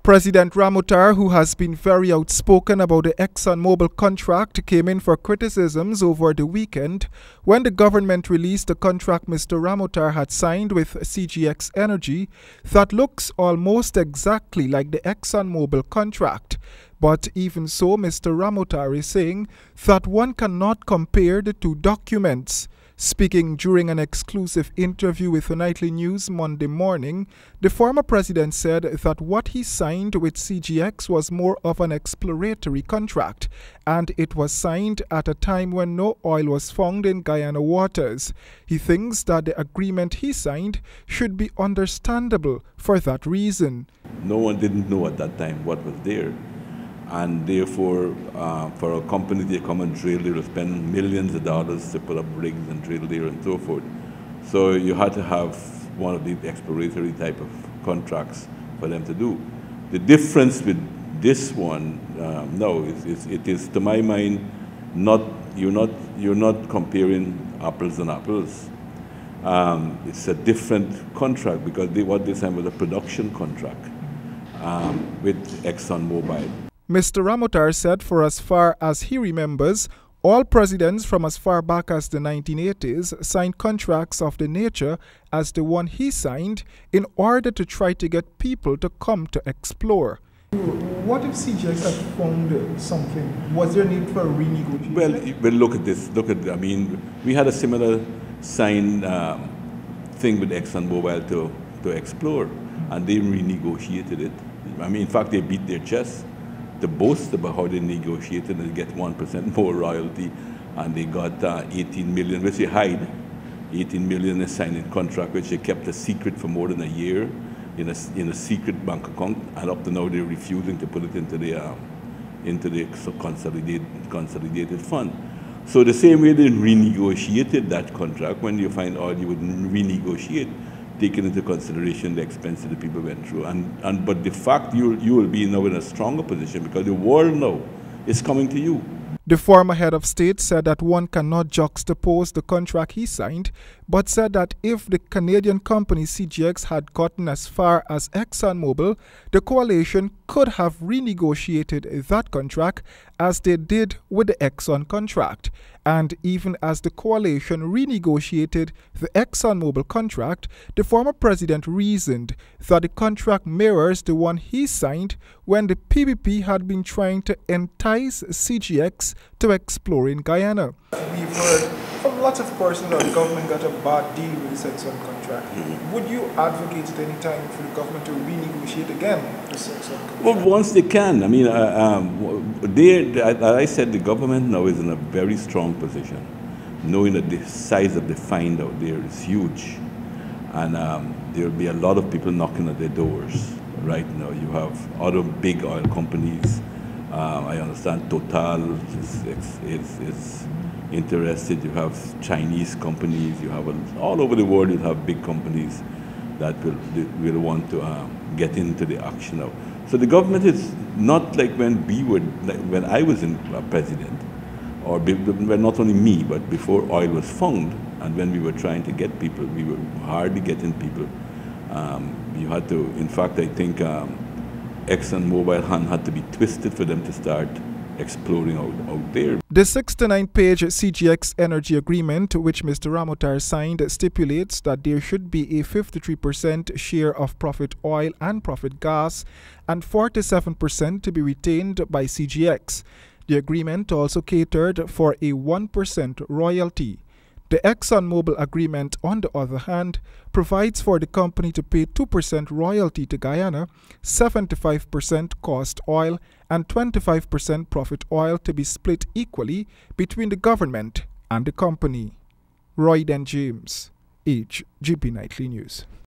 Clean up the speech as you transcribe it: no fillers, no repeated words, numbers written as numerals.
President Ramotar, who has been very outspoken about the ExxonMobil contract, came in for criticisms over the weekend when the government released the contract Mr. Ramotar had signed with CGX Energy that looks almost exactly like the ExxonMobil contract. But even so, Mr. Ramotar is saying that one cannot compare the two documents. Speaking during an exclusive interview with the Nightly News Monday morning, the former president said that what he signed with CGX was more of an exploratory contract, and it was signed at a time when no oil was found in Guyana waters. He thinks that the agreement he signed should be understandable for that reason. No one didn't know at that time what was there. And therefore, for a company to come and drill, they will spend millions of dollars to put up rigs and drill there and so forth. So you had to have one of these exploratory type of contracts for them to do. The difference with this one, no, it is to my mind, you're not comparing apples and apples. It's a different contract because what they signed was a production contract with ExxonMobil. Mr. Ramotar said for as far as he remembers, all presidents from as far back as the 1980s signed contracts of the nature as the one he signed in order to try to get people to come to explore. What if CGX had found something? Was there a need for a renegotiation? Well, look at this. I mean, we had a similar signed thing with ExxonMobil to explore, and they renegotiated it. I mean, in fact, they beat their chest to boast about how they negotiated and get 1% more royalty, and they got 18 million, which they hide. 18 million is signed in contract, which they kept a secret for more than a year in a secret bank account, and up to now they're refusing to put it into the consolidated fund. So the same way they renegotiated that contract, when you find out you would renegotiate, taking into consideration the expense that the people went through. But the fact you will be now in a stronger position because the world now is coming to you. The former head of state said that one cannot juxtapose the contract he signed, but said that if the Canadian company CGX had gotten as far as ExxonMobil, the coalition could have renegotiated that contract as they did with the Exxon contract. And even as the coalition renegotiated the ExxonMobil contract, the former president reasoned that the contract mirrors the one he signed when the PPP had been trying to entice CGX to explore in Guyana. We've heard from lots of persons that the government got a bad deal with this Exxon contract. Would you advocate at any time for the government to renegotiate again this Exxon contract? Well, once they can. I mean, as I said, the government now is in a very strong position, knowing that the size of the find out there is huge. And there will be a lot of people knocking at their doors right now. You have other big oil companies. I understand Total is interested. You have Chinese companies. You have all over the world. You have big companies that will want to get into the action now. So the government is not like when I was president, or not only me, but before oil was found, and when we were trying to get people, we were hardly getting people. You had to, in fact, I think ExxonMobil hand had to be twisted for them to start exploring out there. The 69-page CGX Energy Agreement, which Mr. Ramotar signed, stipulates that there should be a 53% share of profit oil and profit gas and 47% to be retained by CGX. The agreement also catered for a 1% royalty. The ExxonMobil agreement, on the other hand, provides for the company to pay 2% royalty to Guyana, 75% cost oil, and 25% profit oil to be split equally between the government and the company. Roy Den James, HGP Nightly News.